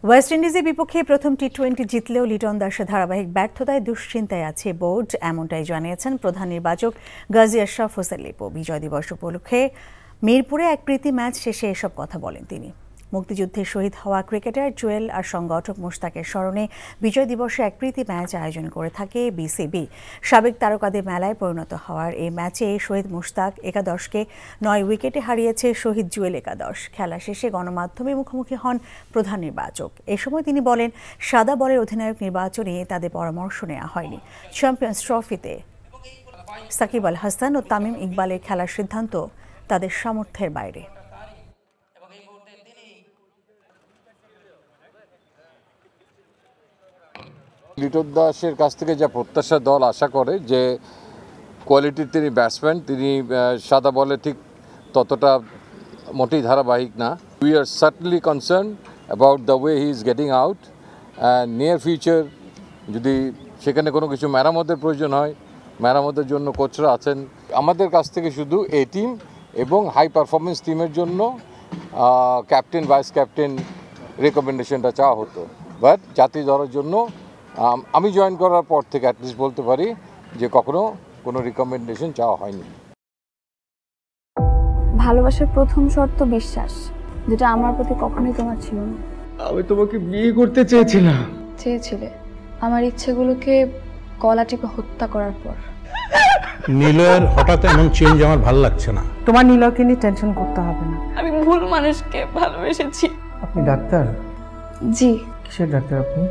West ইন্ডিজের বিপক্ষে প্রথম টি-20 জিতলেও লিটন দাসের ধারাবাহিক ব্যর্থতায় দুশ্চিন্তায় আছে বোর্ড, এমনটাই জানিয়েছেন প্রধান নির্বাচক গাজী আশরাফ হোসেন লিপু। বিজয় দিবস উপলক্ষে মিরপুরে এক প্রীতি ম্যাচ শেষে এসব কথা বলেন তিনি। মুক্তিযুদ্ধে শহীদ হওয়া ক্রিকেটার জুয়েল আর সংগঠক মুশতাকের স্মরণে বিজয় দিবসে এক প্রীতি ম্যাচ আয়োজন করে থাকে বিসিবি। সাবেক তারকাদের মেলায় পরিণত হওয়ার এই ম্যাচে শহীদ মুশতাক একাদশকে 9 উইকেটে হারিয়েছে শহীদ জুয়েল একাদশ। খেলা শেষে গণমাধ্যমে মুখোমুখি হন প্রধান নির্বাচক। এ সময় তিনি বলেন, সাদা বলের অধিনায়ক নির্বাচনে তাদের পরামর্শ নেওয়া হয়নি। চ্যাম্পিয়ন্স ট্রফিতে সাকিব আল হাসান ও তামিম ইকবালের খেলার সিদ্ধান্ত তাদের সামর্থ্যের বাইরে। লিটন দাসের কাছ থেকে যা প্রত্যাশা দল আশা করে যে কোয়ালিটির তিনি ব্যাটসম্যান, তিনি সাদা বলে ঠিক ততটা মোটেই ধারাবাহিক না। We are certainly concern about the way he is getting out. Near future যদি সেখানে কোনো কিছু মেরামতের প্রয়োজন হয়, মেরামতের জন্য কোচরা আছেন। আমাদের কাছ থেকে শুধু এ টিম এবং হাই পারফরমেন্স টিমের জন্য ক্যাপ্টেন ভাইস ক্যাপ্টেন রেকমেন্ডেশনটা চাওয়া হতো, বাট জাতীয় দলের জন্য আমি জয়েন করার পর থেকে অ্যাটলিস্ট বলতে পারি যে কখনো কোনো রিকমেন্ডেশন চাওয়া হয়নি। ভালোবাসার প্রথম শর্ত বিশ্বাস, যেটা আমার প্রতি কখনোই তোমার ছিল না। আমি তোমাকে বিয়ে করতে চেয়েছিলাম। চেয়েছিলে আমার ইচ্ছেগুলোকে গলা টিপে হত্যা করার পর। নিলয়ের হঠাৎ এমন চেঞ্জ আমার ভালো লাগছে না। তোমার নিলয়কে নিয়ে টেনশন করতে হবে না। আমি ভুল মানুষকে ভালোবেসেছি। আপনি ডাক্তার? জি। কিসের ডাক্তার আপনি?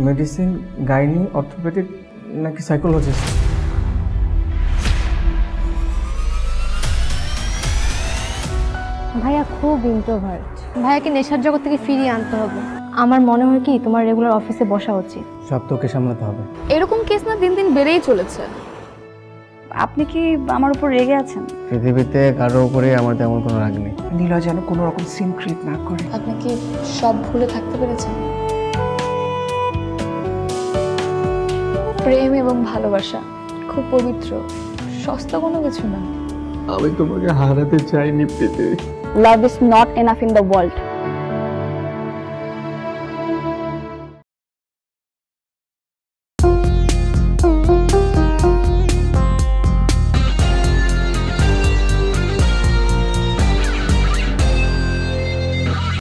মেডিসিন, গাইনি, অর্থোপেডিক নাকি সাইকোলজিস্ট? ভাইয়া খুব ইন্ট্রোভার্ট। ভাইয়াকে নেশার জগৎ থেকে ফিরিয়ে আনতে হবে। আমার মনে হয় কি তোমার রেগুলার অফিসে বসা উচিত। সব তোকে সামলাতে হবে। এরকম কেস না দিন দিন বেড়েই চলেছে। আপনি কি আমার উপর রেগে আছেন? পৃথিবীতে কারোর উপরে আমার তেমন কোনো রাগ নেই। নিলয় যেন কোনো রকম সিন ক্রিয়েট না করে। আপনি কি সব ভুলে থাকতে পেরেছেন? প্রেম এবং ভালোবাসা খুব পবিত্র, সস্তা কোনো কিছু না। আমি তোমাকে হারাতে চাইনি Preeti. Love is not enough in the world.